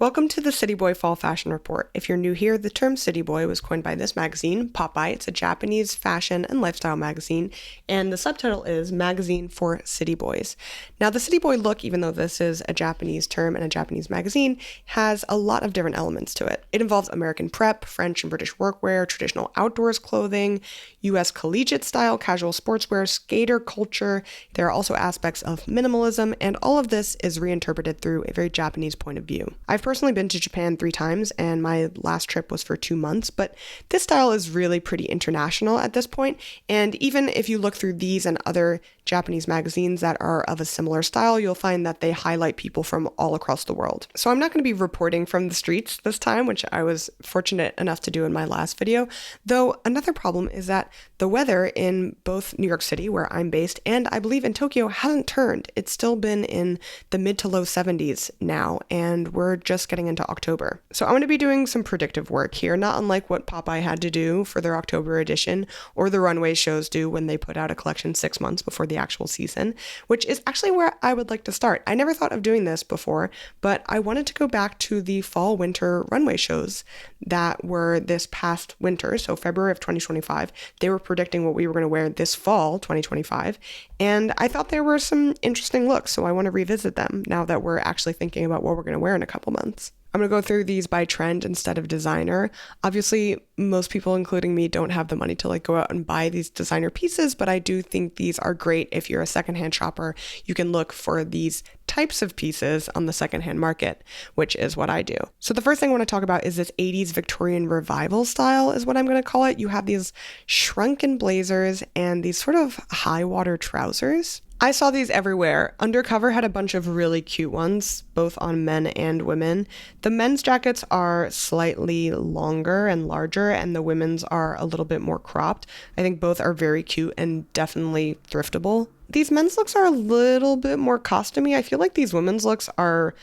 Welcome to the City Boy Fall Fashion Report. If you're new here, the term City Boy was coined by this magazine, Popeye. It's a Japanese fashion and lifestyle magazine, and the subtitle is Magazine for City Boys. Now, the City Boy look, even though this is a Japanese term and a Japanese magazine, has a lot of different elements to it. It involves American prep, French and British workwear, traditional outdoors clothing, U.S. collegiate style, casual sportswear, skater culture. There are also aspects of minimalism, and all of this is reinterpreted through a very Japanese point of view. I've personally been to Japan 3 times, and my last trip was for 2 months, but this style is really pretty international at this point, and even if you look through these and other Japanese magazines that are of a similar style, you'll find that they highlight people from all across the world. So I'm not going to be reporting from the streets this time, which I was fortunate enough to do in my last video, though another problem is that the weather in both New York City, where I'm based, and I believe in Tokyo hasn't turned. It's still been in the mid to low 70s now, and we're just getting into October. So I'm going to be doing some predictive work here, not unlike what Popeye had to do for their October edition, or the Runway shows do when they put out a collection 6 months before the actual season, which is actually where I would like to start. I never thought of doing this before, but I wanted to go back to the fall-winter runway shows that were this past winter, so February of 2025. They were predicting what we were going to wear this fall, 2025, and I thought there were some interesting looks, so I want to revisit them now that we're actually thinking about what we're going to wear in a couple months. I'm going to go through these by trend instead of designer. Obviously, most people, including me, don't have the money to go out and buy these designer pieces, but I do think these are great if you're a secondhand shopper. You can look for these types of pieces on the secondhand market, which is what I do. So the first thing I want to talk about is this 80s Victorian revival style is what I'm going to call it. You have these shrunken blazers and these sort of high water trousers. I saw these everywhere. Undercover had a bunch of really cute ones, both on men and women. The men's jackets are slightly longer and larger, and the women's are a little bit more cropped. I think both are very cute and definitely thriftable. These men's looks are a little bit more costumey. I feel like these women's looks are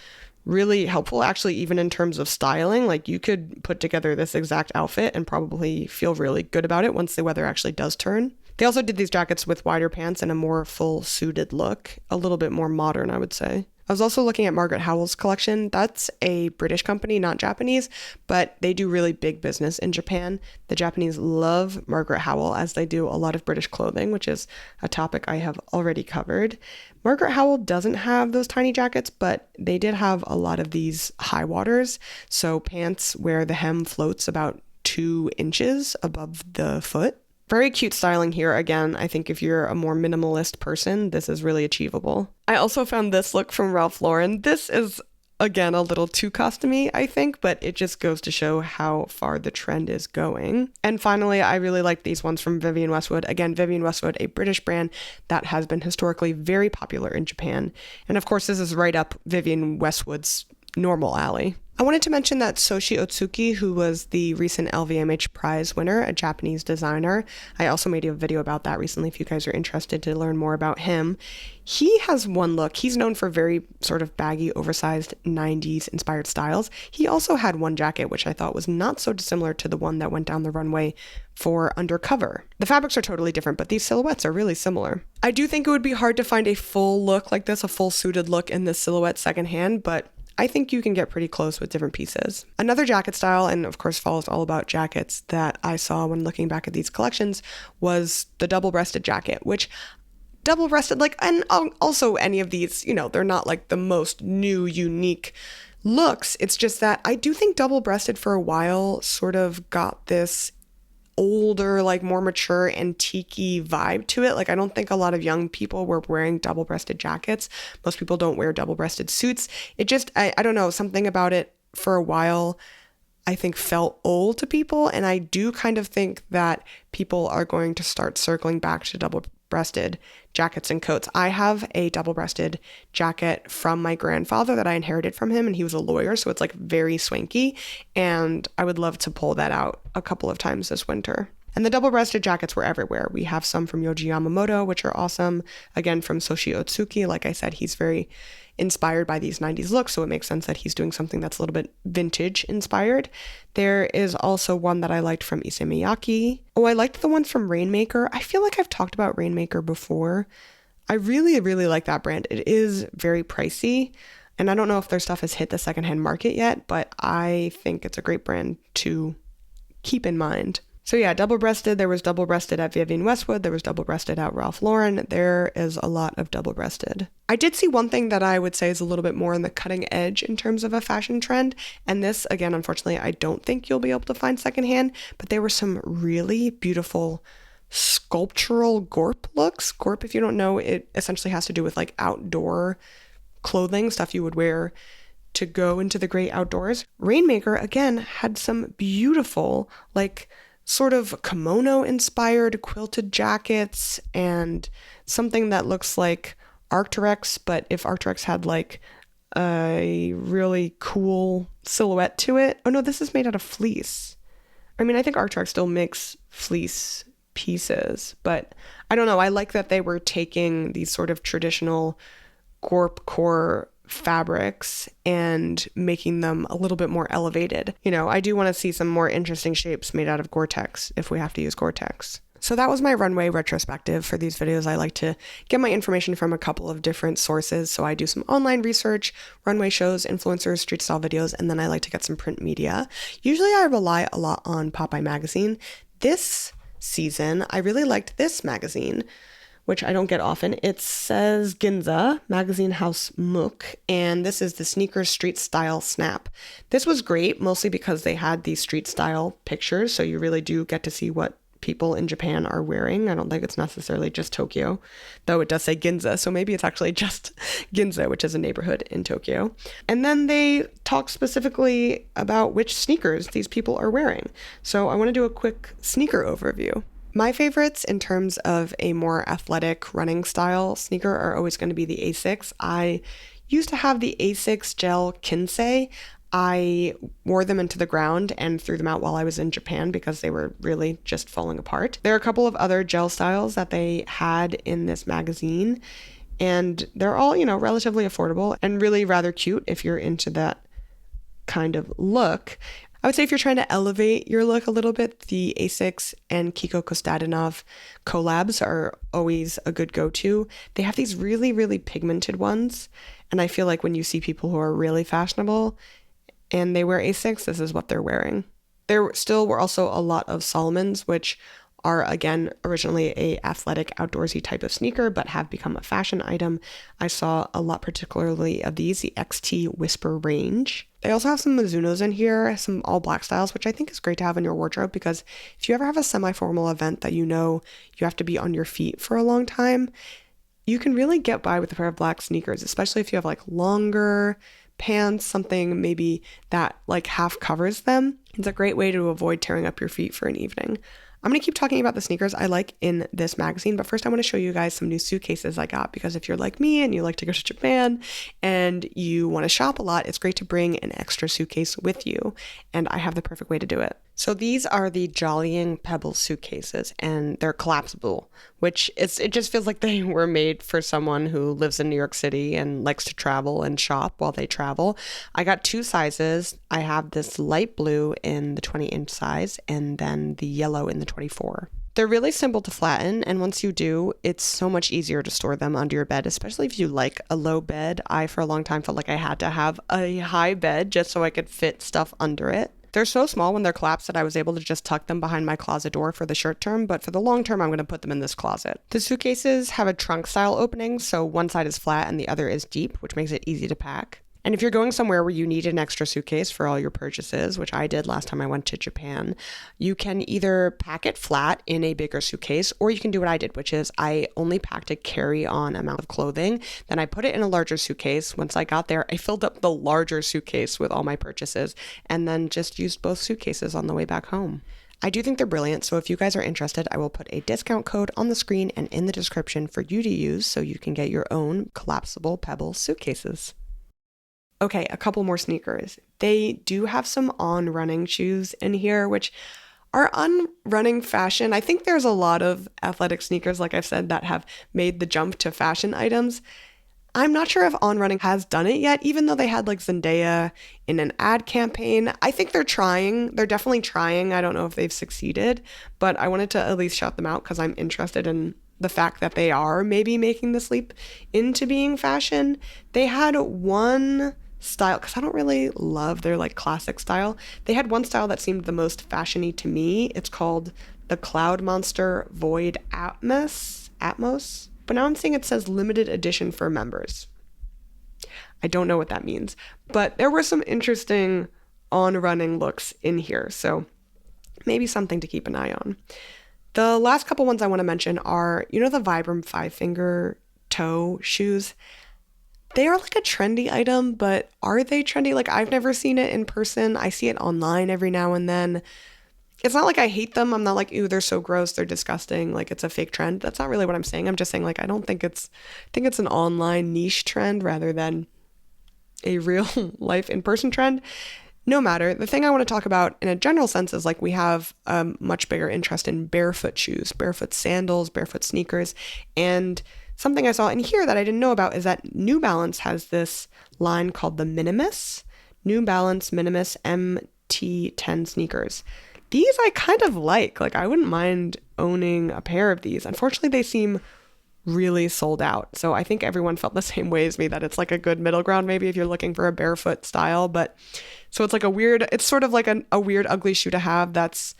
really helpful, actually, even in terms of styling. Like, you could put together this exact outfit and probably feel really good about it once the weather actually does turn. They also did these jackets with wider pants and a more full suited look, a little bit more modern, I would say. I was also looking at Margaret Howell's collection. That's a British company, not Japanese, but they do really big business in Japan. The Japanese love Margaret Howell, as they do a lot of British clothing, which is a topic I have already covered. Margaret Howell doesn't have those tiny jackets, but they did have a lot of these high waters, so pants where the hem floats about 2 inches above the foot. Very cute styling here. Again, I think if you're a more minimalist person, this is really achievable. I also found this look from Ralph Lauren. This is, again, a little too costumey, I think, but it just goes to show how far the trend is going. And finally, I really like these ones from Vivienne Westwood. Again, Vivienne Westwood, a British brand that has been historically very popular in Japan. And of course, this is right up Vivienne Westwood's normal alley. I wanted to mention that Soshi Otsuki, who was the recent LVMH prize winner, a Japanese designer. I also made a video about that recently if you guys are interested to learn more about him. He has one look. He's known for very sort of baggy, oversized 90s inspired styles. He also had one jacket, which I thought was not so dissimilar to the one that went down the runway for Undercover. The fabrics are totally different, but these silhouettes are really similar. I do think it would be hard to find a full look like this, a full suited look in this silhouette secondhand, but I think you can get pretty close with different pieces. Another jacket style, and of course Fall is all about jackets, that I saw when looking back at these collections was the double-breasted jacket, which double-breasted, and also any of these, they're not like the most new, unique looks. It's just that I do think double-breasted for a while sort of got this older, more mature, antique-y vibe to it. I don't think a lot of young people were wearing double-breasted jackets. Most people don't wear double-breasted suits. It just, I don't know, something about it for a while I think felt old to people, and I do kind of think that people are going to start circling back to double-breasted jackets and coats. I have a double-breasted jacket from my grandfather that I inherited from him, and he was a lawyer, so it's very swanky, and I would love to pull that out a couple of times this winter. And the double-breasted jackets were everywhere. We have some from Yohji Yamamoto, which are awesome. Again, from Soshi Otsuki. Like I said, he's very inspired by these 90s looks, so it makes sense that he's doing something that's a little bit vintage inspired. There is also one that I liked from Issey Miyake. Oh, I liked the ones from Rainmaker. I feel like I've talked about Rainmaker before. I really, really like that brand. It is very pricey. And I don't know if their stuff has hit the secondhand market yet, but I think it's a great brand to keep in mind. So yeah, double-breasted. There was double-breasted at Vivienne Westwood. There was double-breasted at Ralph Lauren. There is a lot of double-breasted. I did see one thing that I would say is a little bit more on the cutting edge in terms of a fashion trend. And this, again, unfortunately, I don't think you'll be able to find secondhand, but there were some really beautiful sculptural gorp looks. Gorp, if you don't know, it essentially has to do with like outdoor clothing, stuff you would wear to go into the great outdoors. Rainmaker, again, had some beautiful, like, sort of kimono-inspired quilted jackets and something that looks like Arc'teryx, but if Arc'teryx had, like, a really cool silhouette to it. Oh, no, this is made out of fleece. I mean, I think Arc'teryx still makes fleece pieces, but I don't know. I like that they were taking these sort of traditional Gorp core fabrics and making them a little bit more elevated. You know, I do want to see some more interesting shapes made out of Gore-Tex if we have to use Gore-Tex. So that was my runway retrospective. For these videos, I like to get my information from a couple of different sources. So I do some online research, runway shows, influencers, street style videos, and then I like to get some print media. Usually I rely a lot on Popeye magazine. This season, I really liked this magazine, which I don't get often. It says Ginza, Magazine House Mook, and this is the Sneakers Street Style Snap. This was great, mostly because they had these street style pictures, so you really do get to see what people in Japan are wearing. I don't think it's necessarily just Tokyo, though it does say Ginza, so maybe it's actually just Ginza, which is a neighborhood in Tokyo. And then they talk specifically about which sneakers these people are wearing. So I want to do a quick sneaker overview. My favorites in terms of a more athletic running style sneaker are always going to be the Asics. I used to have the Asics Gel Kinsei. I wore them into the ground and threw them out while I was in Japan because they were really just falling apart. There are a couple of other gel styles that they had in this magazine, and they're all, you know, relatively affordable and really rather cute if you're into that kind of look. I would say if you're trying to elevate your look a little bit, the Asics and Kiko Kostadinov collabs are always a good go-to. They have these really, really pigmented ones, and I feel like when you see people who are really fashionable and they wear Asics, this is what they're wearing. There still were also a lot of Salomons, which are, again, originally a athletic outdoorsy type of sneaker, but have become a fashion item. I saw a lot particularly of these, the XT Whisper range. They also have some Mizunos in here, some all black styles, which I think is great to have in your wardrobe because if you ever have a semi-formal event that you know you have to be on your feet for a long time, you can really get by with a pair of black sneakers, especially if you have like longer pants, something maybe that like half covers them. It's a great way to avoid tearing up your feet for an evening. I'm going to keep talking about the sneakers I like in this magazine, but first I want to show you guys some new suitcases I got because if you're like me and you like to go to Japan and you want to shop a lot, it's great to bring an extra suitcase with you, and I have the perfect way to do it. So these are the Jollying Pebble suitcases, and they're collapsible, which it just feels like they were made for someone who lives in New York City and likes to travel and shop while they travel. I got two sizes. I have this light blue in the 20-inch size and then the yellow in the 24. They're really simple to flatten, and once you do, it's so much easier to store them under your bed, especially if you like a low bed. I, for a long time, felt like I had to have a high bed just so I could fit stuff under it. They're so small when they're collapsed that I was able to just tuck them behind my closet door for the short term, but for the long term, I'm going to put them in this closet. The suitcases have a trunk style opening, so one side is flat and the other is deep, which makes it easy to pack. And if you're going somewhere where you need an extra suitcase for all your purchases, which I did last time I went to Japan, you can either pack it flat in a bigger suitcase, or you can do what I did, which is I only packed a carry-on amount of clothing. Then I put it in a larger suitcase. Once I got there, I filled up the larger suitcase with all my purchases and then just used both suitcases on the way back home. I do think they're brilliant, so if you guys are interested, I will put a discount code on the screen and in the description for you to use so you can get your own collapsible Pebble suitcases. Okay, a couple more sneakers. They do have some on running shoes in here, which are on running fashion. I think there's a lot of athletic sneakers, like I've said, that have made the jump to fashion items. I'm not sure if On Running has done it yet, even though they had like Zendaya in an ad campaign. I think they're trying. They're definitely trying. I don't know if they've succeeded, but I wanted to at least shout them out because I'm interested in the fact that they are maybe making this leap into being fashion. They had one style, because I don't really love their like classic style. They had one style that seemed the most fashiony to me. It's called the Cloud Monster Void Atmos. But now I'm seeing it says limited edition for members. I don't know what that means, but there were some interesting on-running looks in here, so maybe something to keep an eye on. The last couple ones I want to mention are, the Vibram 5-finger toe shoes. They are like a trendy item, but are they trendy? Like, I've never seen it in person. I see it online every now and then. It's not like I hate them. I'm not like, ooh, they're so gross, they're disgusting, like it's a fake trend. That's not really what I'm saying. I'm just saying, like, I think it's an online niche trend rather than a real life in-person trend. No matter, the thing I want to talk about in a general sense is like we have a much bigger interest in barefoot shoes, barefoot sandals, barefoot sneakers. And something I saw in here that I didn't know about is that New Balance has this line called the Minimus, New Balance Minimus MT10 sneakers. These I kind of like I wouldn't mind owning a pair of these. Unfortunately, they seem really sold out. So I think everyone felt the same way as me, that it's like a good middle ground maybe if you're looking for a barefoot style. But so it's like it's sort of like a weird ugly shoe to have that's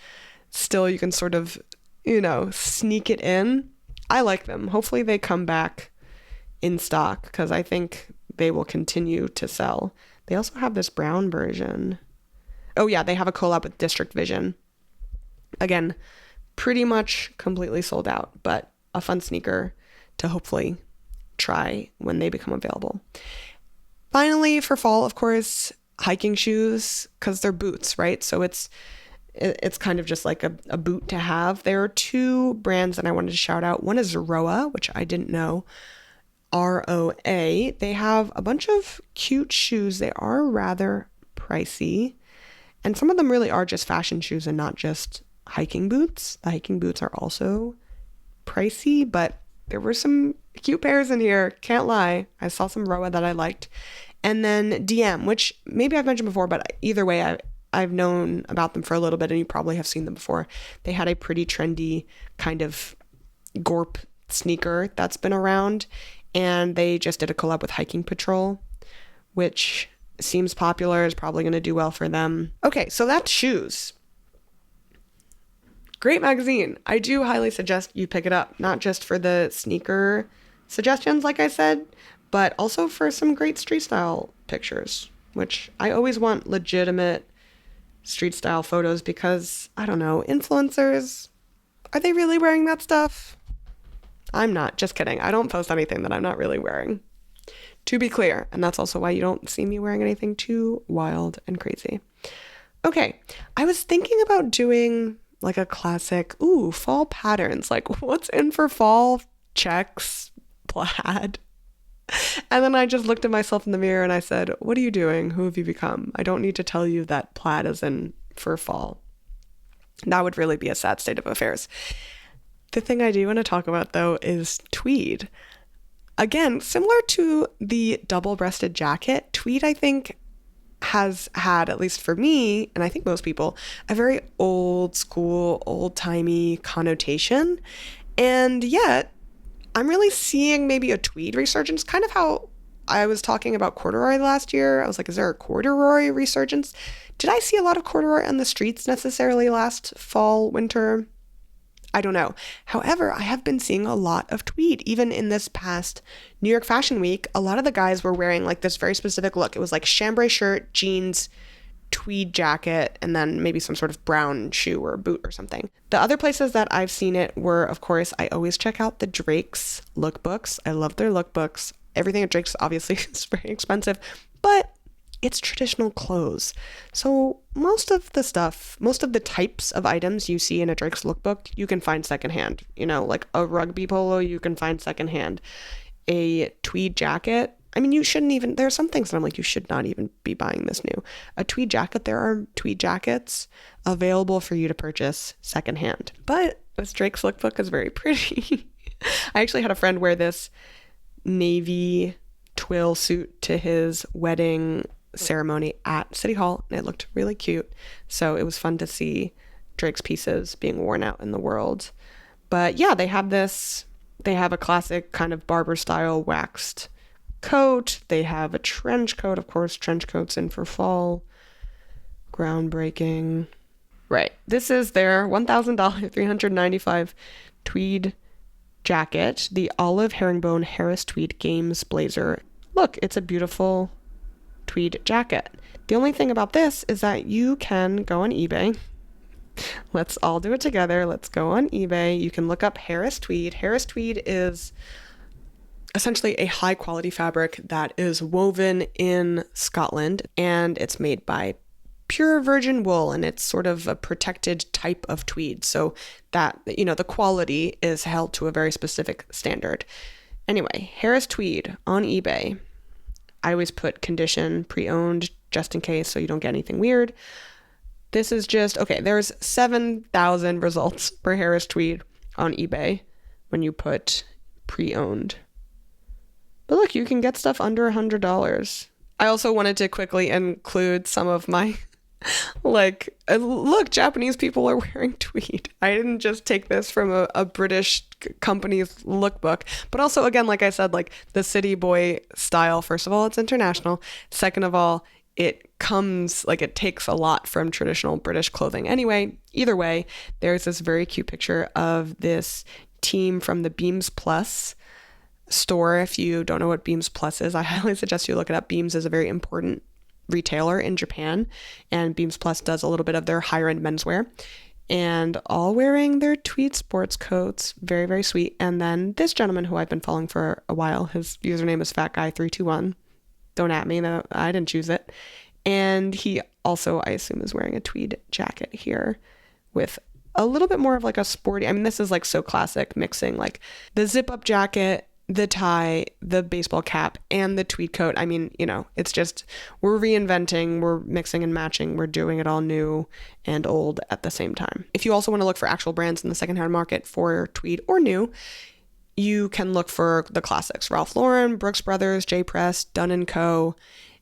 still, you can sort of, sneak it in. I like them. Hopefully they come back in stock because I think they will continue to sell. They also have this brown version. Oh yeah, they have a collab with District Vision. Again, pretty much completely sold out, but a fun sneaker to hopefully try when they become available. Finally, for fall, of course, hiking shoes, because they're boots, right? So it's kind of just like a boot to have. There are two brands that I wanted to shout out. One is Roa, which I didn't know. ROA. They have a bunch of cute shoes. They are rather pricey. And some of them really are just fashion shoes and not just hiking boots. The hiking boots are also pricey, but there were some cute pairs in here. Can't lie. I saw some Roa that I liked. And then DM, which maybe I've mentioned before, but either way, I've known about them for a little bit and you probably have seen them before. They had a pretty trendy kind of Gorp sneaker that's been around, and they just did a collab with Hiking Patrol, which seems popular, is probably going to do well for them. Okay, so that's shoes. Great magazine. I do highly suggest you pick it up, not just for the sneaker suggestions, like I said, but also for some great street style pictures, which I always want legitimate street style photos because, I don't know, influencers, are they really wearing that stuff? I'm not. Just kidding. I don't post anything that I'm not really wearing. To be clear, and that's also why you don't see me wearing anything too wild and crazy. Okay, I was thinking about doing like a classic, fall patterns. Like, what's in for fall? Checks, plaid. And then I just looked at myself in the mirror and I said, what are you doing? Who have you become? I don't need to tell you that plaid is in for fall. That would really be a sad state of affairs. The thing I do want to talk about, though, is tweed. Again, similar to the double-breasted jacket, tweed, I think, has had, at least for me, and I think most people, a very old school, old-timey connotation. And yet, I'm really seeing maybe a tweed resurgence, kind of how I was talking about corduroy last year. I was like, is there a corduroy resurgence? Did I see a lot of corduroy on the streets necessarily last fall, winter? I don't know. However, I have been seeing a lot of tweed. Even in this past New York Fashion Week, a lot of the guys were wearing like this very specific look. It was like chambray shirt, jeans, tweed jacket, and then maybe some sort of brown shoe or boot or something. The other places that I've seen it were, of course, I always check out the Drake's lookbooks. I love their lookbooks. Everything at Drake's obviously is very expensive, but it's traditional clothes. So most of the types of items you see in a Drake's lookbook, you can find secondhand. Like a rugby polo, you can find secondhand. A tweed jacket, I mean, there are some things that I'm like, you should not even be buying this new. A tweed jacket, there are tweed jackets available for you to purchase secondhand. But this Drake's lookbook is very pretty. I actually had a friend wear this navy twill suit to his wedding ceremony at City Hall, and it looked really cute. So it was fun to see Drake's pieces being worn out in the world. But yeah, they have this They have a classic kind of barber style waxed coat. They have a trench coat, of course. Trench coats in for fall. Groundbreaking. Right. This is their $1,000, $395 tweed jacket, the olive herringbone Harris tweed games blazer. Look, it's a beautiful tweed jacket. The only thing about this is that you can go on eBay. Let's all do it together. Let's go on eBay. You can look up Harris tweed. Harris tweed is essentially a high quality fabric that is woven in Scotland, and it's made by pure virgin wool, and it's sort of a protected type of tweed, so that, the quality is held to a very specific standard. Anyway, Harris tweed on eBay. I always put condition pre-owned just in case so you don't get anything weird. This is just, okay, there's 7,000 results for Harris tweed on eBay when you put pre-owned. But look, you can get stuff under $100. I also wanted to quickly include some of my, look, Japanese people are wearing tweed. I didn't just take this from a British company's lookbook, but also, again, like I said, the city boy style. First of all, it's international. Second of all, it takes a lot from traditional British clothing. Anyway, either way, there's this very cute picture of this team from the Beams Plus store. If you don't know what Beams Plus is, I highly suggest you look it up. Beams is a very important retailer in Japan, and Beams Plus does a little bit of their higher end menswear, and all wearing their tweed sports coats. Very, very sweet. And then this gentleman who I've been following for a while, his username is fatguy321. Don't at me, no, I didn't choose it. And he also, I assume, is wearing a tweed jacket here with a little bit more of a sporty, this is so classic, mixing the zip up jacket, the tie, the baseball cap, and the tweed coat. It's just, we're reinventing, we're mixing and matching, we're doing it all new and old at the same time. If you also want to look for actual brands in the secondhand market for tweed or new, you can look for the classics: Ralph Lauren, Brooks Brothers, J. Press, Dunn & Co.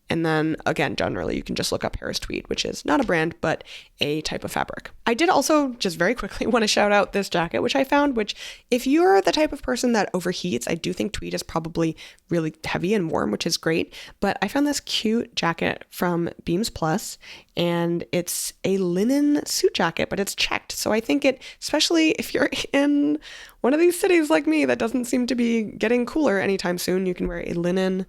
And then again, generally, you can just look up Harris tweed, which is not a brand, but a type of fabric. I did also just very quickly want to shout out this jacket, which I found, which if you're the type of person that overheats, I do think tweed is probably really heavy and warm, which is great. But I found this cute jacket from Beams Plus, and it's a linen suit jacket, but it's checked. So I think it, especially if you're in one of these cities like me that doesn't seem to be getting cooler anytime soon, you can wear a linen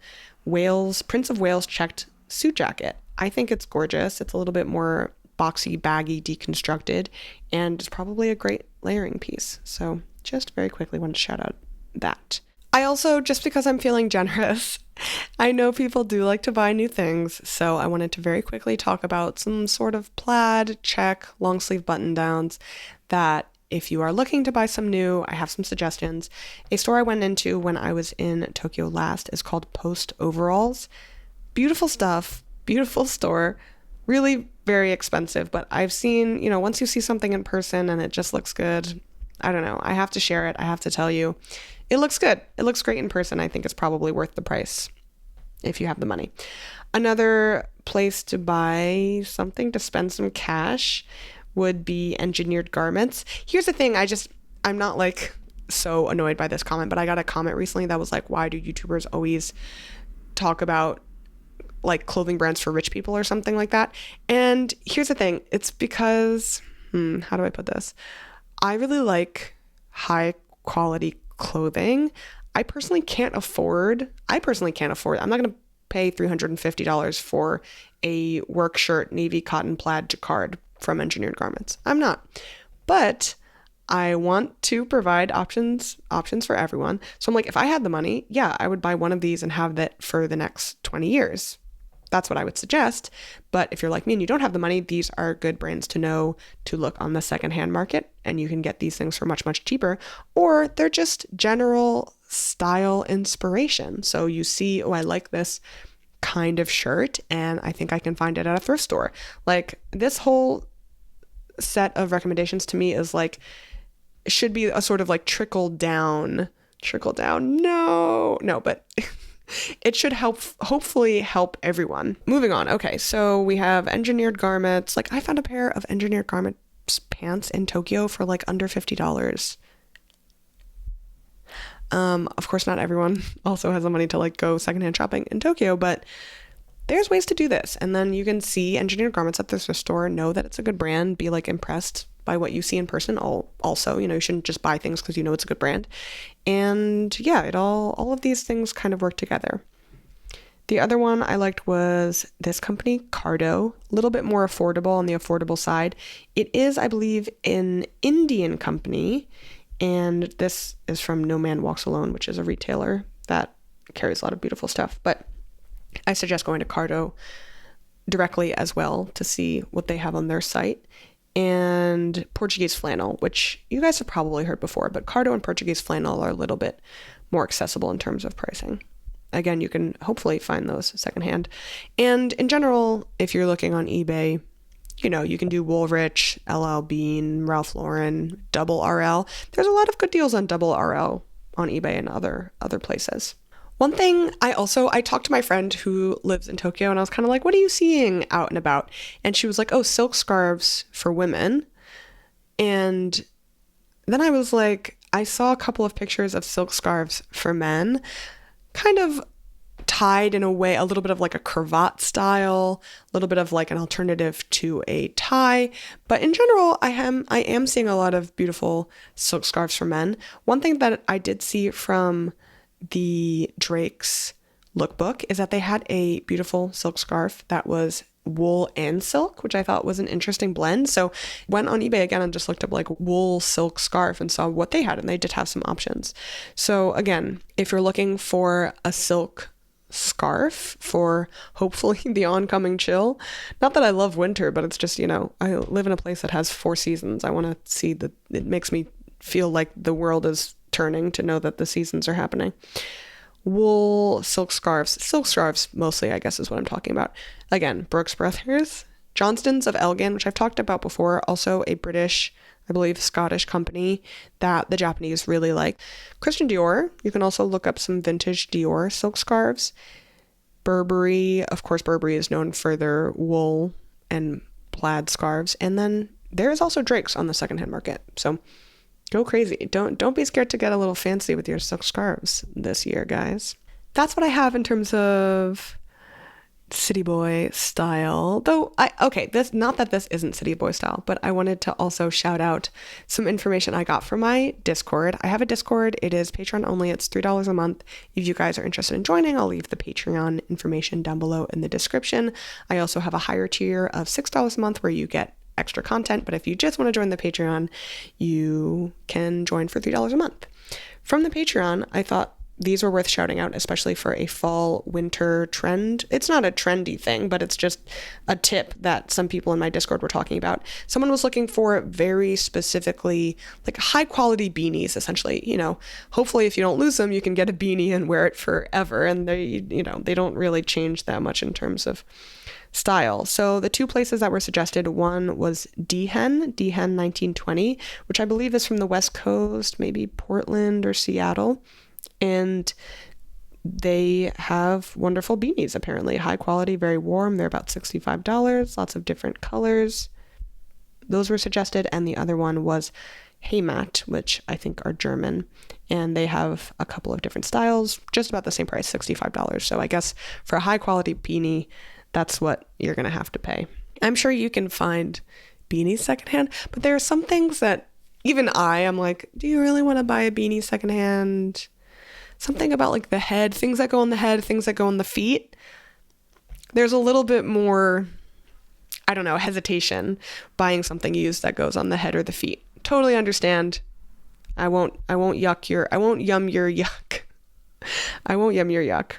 Prince of Wales checked suit jacket. I think it's gorgeous. It's a little bit more boxy, baggy, deconstructed, and it's probably a great layering piece. So just very quickly want to shout out that. I also, just because I'm feeling generous, I know people do like to buy new things, so I wanted to very quickly talk about some sort of plaid, check, long sleeve button downs that, if you are looking to buy some new, I have some suggestions. A store I went into when I was in Tokyo last is called Post Overalls. Beautiful stuff, beautiful store, really very expensive, but I've seen, once you see something in person and it just looks good, I don't know, I have to share it. I have to tell you, it looks good. It looks great in person. I think it's probably worth the price if you have the money. Another place to buy something to spend some cash would be Engineered Garments. Here's the thing, I'm not so annoyed by this comment, but I got a comment recently that was why do YouTubers always talk about clothing brands for rich people or something like that? And here's the thing, it's because, how do I put this? I really like high quality clothing. I personally can't afford, I'm not going to pay $350 for a work shirt, navy cotton plaid jacquard from Engineered Garments. I'm not. But I want to provide options for everyone. So I'm if I had the money, yeah, I would buy one of these and have that for the next 20 years. That's what I would suggest. But if you're like me and you don't have the money, these are good brands to know to look on the secondhand market, and you can get these things for much, much cheaper, or they're just general style inspiration. So you see, oh, I like this kind of shirt and I think I can find it at a thrift store. This whole set of recommendations to me is should be a sort of trickle down, no, but it should hopefully help everyone. Moving on. Okay, so we have Engineered Garments. I found a pair of Engineered Garments pants in Tokyo for under $50. Of course, not everyone also has the money to like go secondhand shopping in Tokyo, but there's ways to do this. And then you can see engineered garments at the thrift store, know that it's a good brand, be like impressed by what you see in person. Also, you shouldn't just buy things because you know it's a good brand. And yeah, all of these things kind of work together. The other one I liked was this company, Cardo, a little bit more affordable on the affordable side. It is, I believe, an Indian company, and this is from No Man Walks Alone, which is a retailer that carries a lot of beautiful stuff. But I suggest going to Cardo directly as well to see what they have on their site. And Portuguese flannel, which you guys have probably heard before, but Cardo and Portuguese flannel are a little bit more accessible in terms of pricing. Again, you can hopefully find those secondhand. And in general, if you're looking on eBay, you can do Woolrich, LL Bean, Ralph Lauren, Double RL. There's a lot of good deals on Double RL on eBay and other places. One thing I talked to my friend who lives in Tokyo, and I was kind of like, what are you seeing out and about? And she was like, oh, silk scarves for women. And then I was like, I saw a couple of pictures of silk scarves for men, kind of tied in a way, a little bit of like a cravat style, a little bit of like an alternative to a tie. But in general, I am seeing a lot of beautiful silk scarves for men. One thing that I did see from the Drake's lookbook is that they had a beautiful silk scarf that was wool and silk, which I thought was an interesting blend. So went on eBay again and just looked up like wool silk scarf and saw what they had, and they did have some options. So again, if you're looking for a silk scarf for hopefully the oncoming chill, not that I love winter, but it's just, I live in a place that has 4 seasons. I want to see that it makes me feel like the world is turning to know that the seasons are happening. Wool silk scarves mostly, I guess is what I'm talking about. Again, Brooks Brothers, Johnston's of Elgin, which I've talked about before, also a British, I believe Scottish company that the Japanese really like. Christian Dior, you can also look up some vintage Dior silk scarves. Burberry, of course, Burberry is known for their wool and plaid scarves. And then there is also Drake's on the secondhand market. So go crazy. Don't be scared to get a little fancy with your silk scarves this year, guys. That's what I have in terms of city boy style. Though not that this isn't city boy style, but I wanted to also shout out some information I got from my Discord. I have a Discord. It is Patreon only. It's $3 a month. If you guys are interested in joining, I'll leave the Patreon information down below in the description. I also have a higher tier of $6 a month where you get extra content, but if you just want to join the Patreon, you can join for $3 a month. From the Patreon, I thought these were worth shouting out, especially for a fall winter trend. It's not a trendy thing, but it's just a tip that some people in my Discord were talking about. Someone was looking for very specifically like high quality beanies, essentially. Hopefully if you don't lose them, you can get a beanie and wear it forever, and they don't really change that much in terms of style. So the 2 places that were suggested, one was Dehen 1920, which I believe is from the West Coast, maybe Portland or Seattle. And they have wonderful beanies, apparently. High quality, very warm. They're about $65, lots of different colors. Those were suggested. And the other one was Heimat, which I think are German. And they have a couple of different styles, just about the same price, $65. So I guess for a high quality beanie, that's what you're going to have to pay. I'm sure you can find beanies secondhand, but there are some things that even I'm like, do you really want to buy a beanie secondhand? Something about like the head, things that go on the head, things that go on the feet. There's a little bit more, I don't know, hesitation buying something used that goes on the head or the feet. Totally understand. I won't yum your yuck. I won't yum your yuck.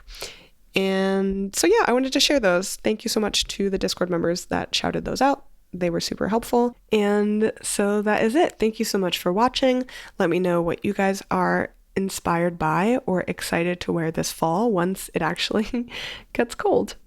And so, yeah, I wanted to share those. Thank you so much to the Discord members that shouted those out. They were super helpful. And so that is it. Thank you so much for watching. Let me know what you guys are inspired by or excited to wear this fall once it actually gets cold.